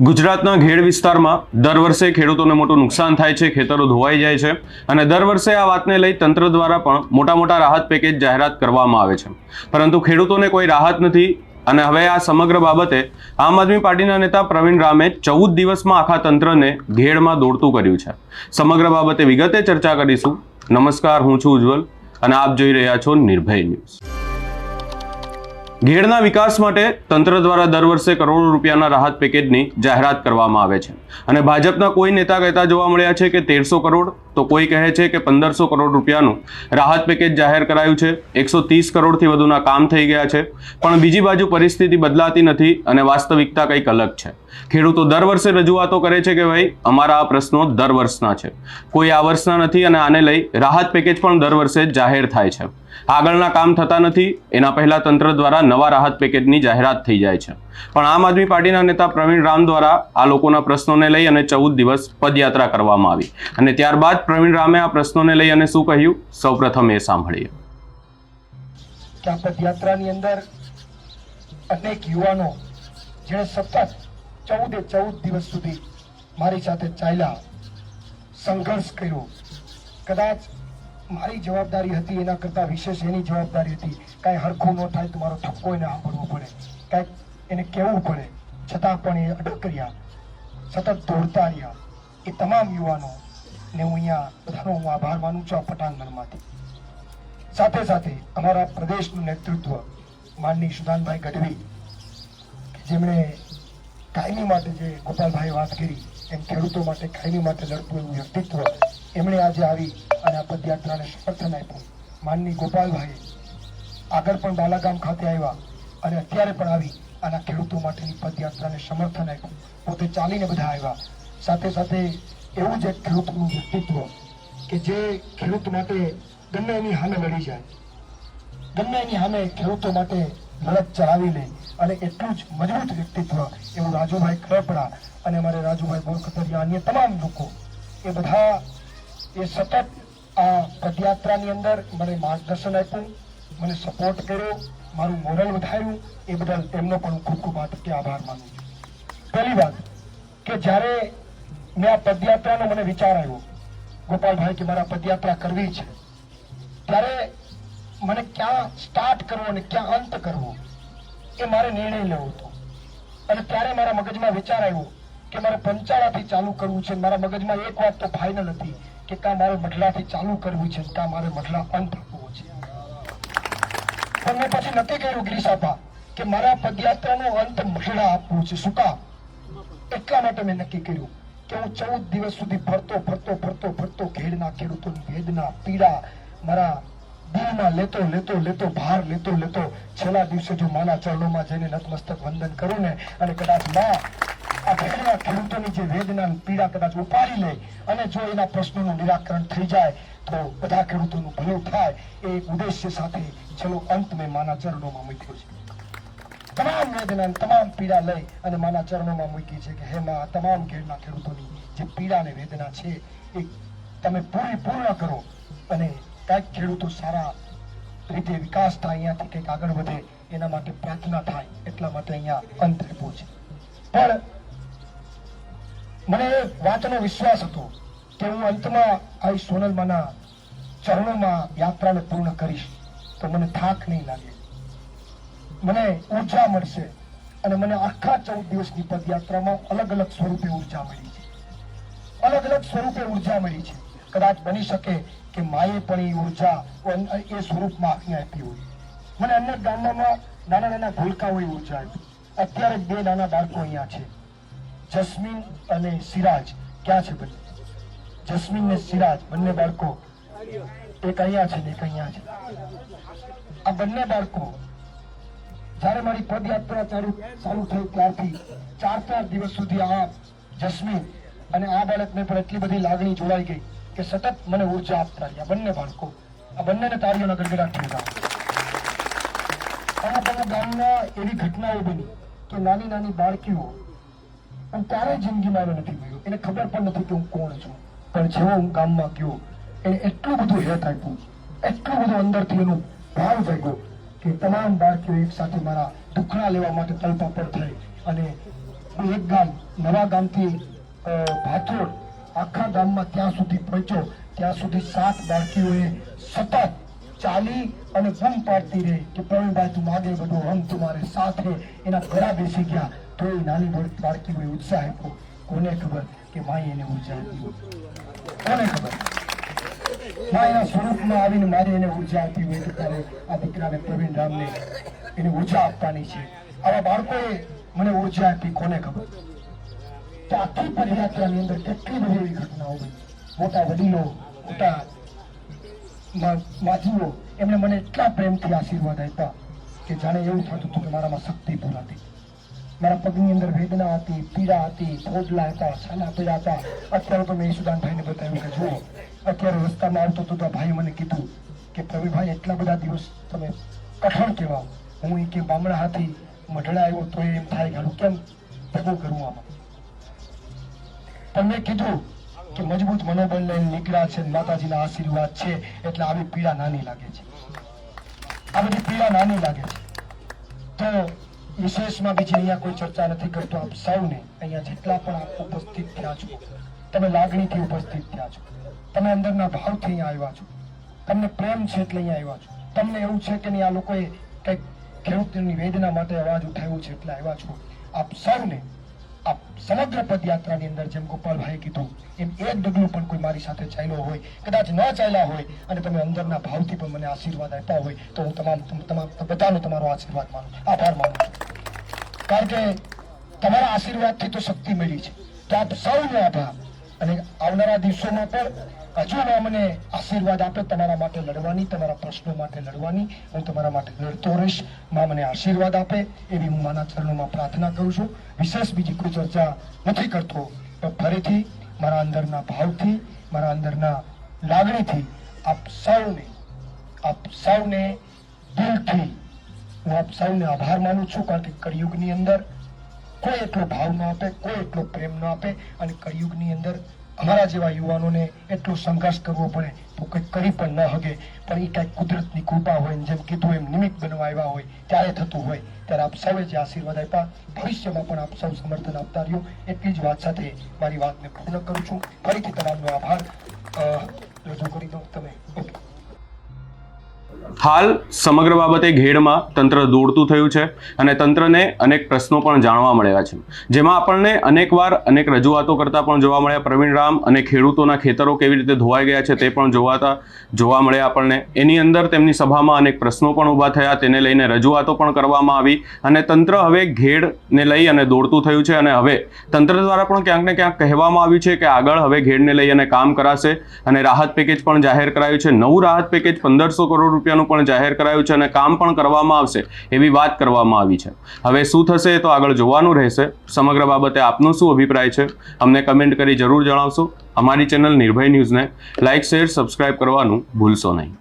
ગુજરાતના ઘેડ વિસ્તારમાં દર વર્ષે ખેડૂતોને મોટું નુકસાન થાય છે, ખેતરો ધોવાઈ જાય છે અને દર વર્ષે આ વાતને લઈ તંત્ર દ્વારા પણ મોટા રાહત પેકેજ જાહેરાત કરવામાં આવે છે, પરંતુ ખેડૂતોને કોઈ રાહત નથી. અને હવે આ સમગ્ર બાબતે આમ આદમી પાર્ટીના નેતા પ્રવીણ રામે 14 દિવસમાં આખા તંત્રને ઘેડમાં દોડતું કર્યું છે. સમગ્ર બાબતે વિગતે ચર્ચા કરીશું. નમસ્કાર, હું છું ઉજ્જવલ અને આપ જોઈ રહ્યા છો નિર્ભય ન્યૂઝ. ઘેડના વિકાસ માટે તંત્ર દ્વારા દર વર્ષે કરોડો રૂપિયાના રાહત પેકેજની જાહેરાત કરવામાં આવે છે અને ભાજપના કોઈ નેતા કહેતા જોવા મળ્યા છે કે 1300 કરોડ, તો કોઈ કહે છે કે 1500 કરોડ રૂપિયાનું રાહત પેકેજ જાહેર કરાયું છે. 130 કરોડથી વધુના કામ થઈ ગયા છે, પણ બીજી બાજુ પરિસ્થિતિ બદલાતી નથી અને વાસ્તવિકતા કંઈક અલગ છે. ખેડૂતો દર વર્ષે રજૂઆતો કરે છે કે ભાઈ અમારા આ પ્રશ્નો દર વર્ષના છે, કોઈ આ વર્ષના નથી અને આને લઈ રાહત પેકેજ પણ દર વર્ષે જાહેર થાય છે. આગળના કામ થતા નથી, એના પહેલા તંત્ર દ્વારા નવા રાહત પેકેજની જાહેરાત થઈ જાય છે. પણ આમ આદમી પાર્ટીના નેતા પ્રવીણ રામ દ્વારા આ લોકોના પ્રશ્નોને લઈ અને 14 દિવસ પદયાત્રા કરવામાં આવી અને ત્યારબાદ પ્રવીણ રામે આ પ્રશ્નોને લઈ અને શું કહ્યું, સૌપ્રથમ એ સાંભળીએ. કે આ પદયાત્રાની અંદર અનેક યુવાનો જેણે સતત 14 દિવસ સુધી મારી સાથે ચાલ્યા, સંઘર્ષ કર્યો. કદાચ મારી જવાબદારી હતી એના કરતાં વિશેષ એની જવાબદારી હતી. કાંઈ હરખું ન થાય તો મારો ઠપકો એને સાંભળવો પડે, કાંઈક એને કહેવું પડે, છતાં પણ એ અડગ રહ્યા, સતત દોડતા રહ્યા. એ તમામ યુવાનોને હું અહીંયા બધાનો હું આભાર માનું છું આ પટાંગણમાંથી. સાથે સાથે અમારા પ્રદેશનું નેતૃત્વ માનની સુદાનભાઈ ગઢવી, જેમણે કાયમી માટે જે ગોપાલભાઈએ વાત કરી એમ ખેડૂતો માટે કાયમી માટે લડતું એવું વ્યક્તિત્વ, એમણે આજે આવી અને આ પદયાત્રાને સમર્થન આપ્યું. માનની ગોપાલભાઈએ આગળ પણ બાલાગામ ખાતે આવ્યા અને અત્યારે પણ આવી આના ખેડૂતો માટેની પદયાત્રાને સમર્થન આપ્યું. પોતે ચાલીને બધા આવ્યા. સાથે સાથે એવું જ એક ખેડૂતનું વ્યક્તિત્વ કે જે ખેડૂત માટે ગમે એની સામે લડી જાય, ગમે એની સામે ખેડૂતો માટે લડત ચલાવી લે, અને એટલું જ મજબૂત વ્યક્તિત્વ એવું રાજુભાઈ કરપડા અને અમારે રાજુભાઈ બોરખતરિયા, અન્ય તમામ લોકો, એ બધા એ સતત આ પદયાત્રાની અંદર મને માર્ગદર્શન આપ્યું, મને સપોર્ટ કર્યો, મારું મોરલ વધાર્યું. એ બદલ એમનો પણ ખૂબ ખૂબ આભાર માનું છું. પહેલી વાત કે જ્યારે મેં આ પદયાત્રાનો મને વિચાર આવ્યો, ગોપાલભાઈ કે મારે પદયાત્રા કરવી છે, ત્યારે મને ક્યાં સ્ટાર્ટ કરવો અને ક્યાં અંત કરવો એ મારે નિર્ણય લેવો હતો. અને ત્યારે મારા મગજમાં વિચાર આવ્યો કે મારે પંચાળાથી ચાલુ કરવું છે. મારા મગજમાં એક વાત તો ફાઇનલ હતી કે કાં મારે મઢલાથી ચાલુ કરવું છે, કાં મારે મઢલા અંત આપવો છે. પણ મેં પછી નક્કી કર્યું ગિરીશાપા કે મારા પદયાત્રાનો અંત મઢલા આપવું છે. શું કામ? એટલા માટે મેં નક્કી કર્યું કે હું 14 દિવસ સુધી ફરતો ઘેડના ખેડૂતોની વેદના, પીડા મારા દિલમાં લેતો ભાર લેતો છેલ્લા દિવસે જો માના ચરણોમાં જઈને નતમસ્તક વંદન કરું ને, અને કદાચ માં આ ઘેડના ખેડૂતોની જે વેદના પીડા કદાચ ઉપાડી લે અને જો એના પ્રશ્નોનું નિરાકરણ થઈ જાય તો બધા ખેડૂતોનું ભલું થાય, એ એક ઉદ્દેશ્ય સાથે છેલ્લો અંત મેં માના ચરણોમાં મૂક્યો છે. તમામ વેદના, તમામ પીડા લઈ અને માના ચરણોમાં મૂકી છે કે હે માં, તમામ ઘેડના ખેડૂતોની જે પીડા અને વેદના છે એ તમે પૂર્ણ કરો અને કાંઈક ખેડૂતો સારા રીતે વિકાસ થાય, અહીંયાથી કંઈક આગળ વધે, એના માટે પ્રાર્થના થાય. એટલા માટે અહીંયા અંત આપ્યો છે. પણ મને એ વાતનો વિશ્વાસ હતો કે હું અંતમાં આ સોનલમાના ચરણોમાં યાત્રાને પૂર્ણ કરીશ તો મને થાક નહીં લાગે, મને ઉર્જા મળશે. અને મને આખા 14 દિવસની પદયાત્રામાં અલગ અલગ સ્વરૂપે ઉર્જા મળી છે, અલગ અલગ સ્વરૂપે ઉર્જા મળી છે. કદાચ બની શકે કે માએ પણ એ ઉર્જા એ સ્વરૂપમાં અહીંયા આપી હોય. મને અન્ય ગામમાં નાના ભૂલકાઓએ ઉર્જા આપી. અત્યારે 2 નાના બાળકો અહીંયા છે, જસ્મીન અને સિરાજ. ક્યાં છે બંને? જસ્મીન ને સિરાજ બંને બાળકો, એક અહીંયા છે ને એક અહીંયા છે. આ બંને બાળકો જ્યારે મારી પદયાત્રા ચાલુ થઈ ત્યારથી 4 દિવસ સુધી આ જસ્મીન અને આ બાળકને પણ એટલી બધી લાગણી જોડાઈ ગઈ કે સતત મને ઉર્જા આપતા રહ્યા બંને બાળકો. આ બંનેને તાળીઓના ગડગડાટ થયા. અમુક ગામના એવી ઘટનાઓ બની કે નાની બાળકીઓ, હું ક્યારેય જિંદગીમાં એને નથી મળ્યો, એને ખબર પણ નથી કે હું કોણ છું, પણ જેવો હું ગામમાં ગયો એને એટલું બધું હેત આપ્યું, એટલું બધું અંદરથી એનો ભાવ જાગ્યો કે તમામ બાળકીઓ એક સાથે મારા દુખણા લેવા માટે તલપાપડ થઈ અને હું એક ગામ નવા ગામથી ભાથોડ આખા ગામમાં ત્યાં સુધી પહોંચ્યો, ત્યાં સુધી 7 બાળકીઓએ સતત ચાલી અને બૂમ પાડતી રહી કે પ્રવીણભાઈ તું આગે બધો, હમ તમારે સાથ હે. એના ગળા બેસી ગયા તો એ નાની બાળકીઓએ ઉત્સાહ આપ્યો. કોને ખબર કે માએ એને ઉર્જા આપી? કોને ખબર? માં એના સ્વરૂપમાં આવીને મારી એને ઉર્જા આપી હોય કે તારે આ દીકરાને પ્રવીણ રામને એને ઉર્જા આપવાની છે. આવા બાળકોએ મને ઉર્જા આપી. કોને ખબર? તો આખી પદયાત્રાની અંદર કેટલી બધી એવી ઘટનાઓ બની. મોટા વડીલો, મોટા માધીઓ એમણે મને એટલા પ્રેમથી આશીર્વાદ આપ્યા કે જાણે એવું થતું હતું કે મારામાં શક્તિ પૂરાતી. મારા પગની અંદર વેદના હતી, પીડા હતી, ફોડલા હતા, છાલા પીડા હતા. અત્યારે તો મેં ઈશુદાનભાઈને બતાવ્યું કે જુઓ, અત્યારે રસ્તામાં આવતો હતો તો ભાઈ મને કીધું કે પ્રવીણભાઈ એટલા બધા દિવસ તમે કઠણ કહેવા, હું કે બામણા હાથી મઢડા આવ્યો તો એમ થાય કે કેમ ભેગું કરવું આમાં. પણ મેં કીધું કે મજબૂત મનોબળ લઈને નીકળ્યા છે, માતાજીના આશીર્વાદ છે એટલે આવી પીડા નાની લાગે છે. આ બધી પીડા નાની લાગે છે. તો વિશેષમાં બીજી અહીંયા કોઈ ચર્ચા નથી કરતો. આપ સૌને અહીંયા જેટલા પણ આપ ઉપસ્થિત થયા છો, તમે લાગણીથી ઉપસ્થિત થયા છો, તમે અંદરના ભાવથી અહીંયા આવ્યા છો, તમને પ્રેમ છે એટલે અહીંયા આવ્યા છો, તમને એવું છે કે નહીં આ લોકોએ કંઈક ખેડૂતની વેદના માટે અવાજ ઉઠાવ્યું છે એટલે આવ્યા છો. આપ સૌને આપ સમગ્ર પદયાત્રાની અંદર જેમ ગોપાલભાઈએ કીધું એમ એક ડગલું પણ કોઈ મારી સાથે ચાલ્યો હોય, કદાચ ન ચાલ્યા હોય અને તમે અંદરના ભાવથી પણ મને આશીર્વાદ આપ્યા હોય તો હું તમામ બધાનો તમારો આશીર્વાદ માનું, આભાર માનું છું. કારણ કે તમારા આશીર્વાદથી તો શક્તિ મળી છે. તો આપ સૌનો આભાર. અને આવનારા દિવસોમાં પણ હજુ મને આશીર્વાદ આપે તમારા માટે લડવાની, તમારા પ્રશ્નો માટે લડવાની. હું તમારા માટે લડતો રહીશ. માં મને આશીર્વાદ આપે એવી હું માના ચરણોમાં પ્રાર્થના કરું છું. વિશેષ બીજી કોઈ ચર્ચા નથી કરતો. પણ ફરીથી મારા અંદરના ભાવથી, મારા અંદરના લાગણીથી આપ સૌને દિલથી હું આપ સૌને આભાર માનું છું. કારણ કે કળિયુગની અંદર કોઈ એટલો ભાવ ન આપે, કોઈ એટલો પ્રેમ ન આપે અને કળિયુગની અંદર અમારા જેવા યુવાનોને એટલો સંઘર્ષ કરવો પડે તો કંઈક કરી પણ ન હગે. પણ એ કંઈક કુદરતની કૃપા હોય, જેમ કીધું એમ નિમિત્ત બનવા આવ્યા હોય ત્યારે થતું હોય. ત્યારે આપ સૌએ જે આશીર્વાદ આપ્યા, ભવિષ્યમાં પણ આપ સૌ સમર્થન આપતા રહ્યો. એટલી જ વાત સાથે મારી વાતને પૂર્ણ કરું છું. ફરીથી તમામનો આભાર રજૂ કરી દઉં. તમે હાલ સમગ્ર બાબતે ઘેડમાં તંત્ર દોડતું થયું છે અને તંત્રને અનેક પ્રશ્નો પણ જાણવા મળ્યા છે, જેમાં આપણને અનેકવાર અનેક રજૂઆતો કરતા પણ જોવા મળ્યા. પ્રવીણ રામ અને ખેડૂતોના ખેતરો કેવી રીતે ધોવાઈ ગયા છે તે પણ જોવા મળ્યા આપણને. એની અંદર તેમની સભામાં અનેક પ્રશ્નો પણ ઊભા થયા, તેને લઈને રજૂઆતો પણ કરવામાં આવી અને તંત્ર હવે ઘેડને લઈ અને દોડતું થયું છે. અને હવે તંત્ર દ્વારા પણ ક્યાંક ને ક્યાંક કહેવામાં આવ્યું છે કે આગળ હવે ઘેડને લઈ અને કામ કરાશે અને રાહત પેકેજ પણ જાહેર કરાયું છે. નવું રાહત પેકેજ 1500 કરોડ રૂપિયાનું પણ જાહેર કરાયું છે અને કામ પણ કરવામાં આવશે એવી વાત કરવામાં આવી છે. હવે શું થશે તો આગળ જોવાનું રહેશે. સમગ્ર બાબતે આપનો શું અભિપ્રાય છે અમને કમેન્ટ કરી જરૂર જણાવશો. અમારી ચેનલ નિર્ભય ન્યૂઝને લાઇક, શેર, સબસ્ક્રાઇબ કરવાનું ભૂલશો નહીં.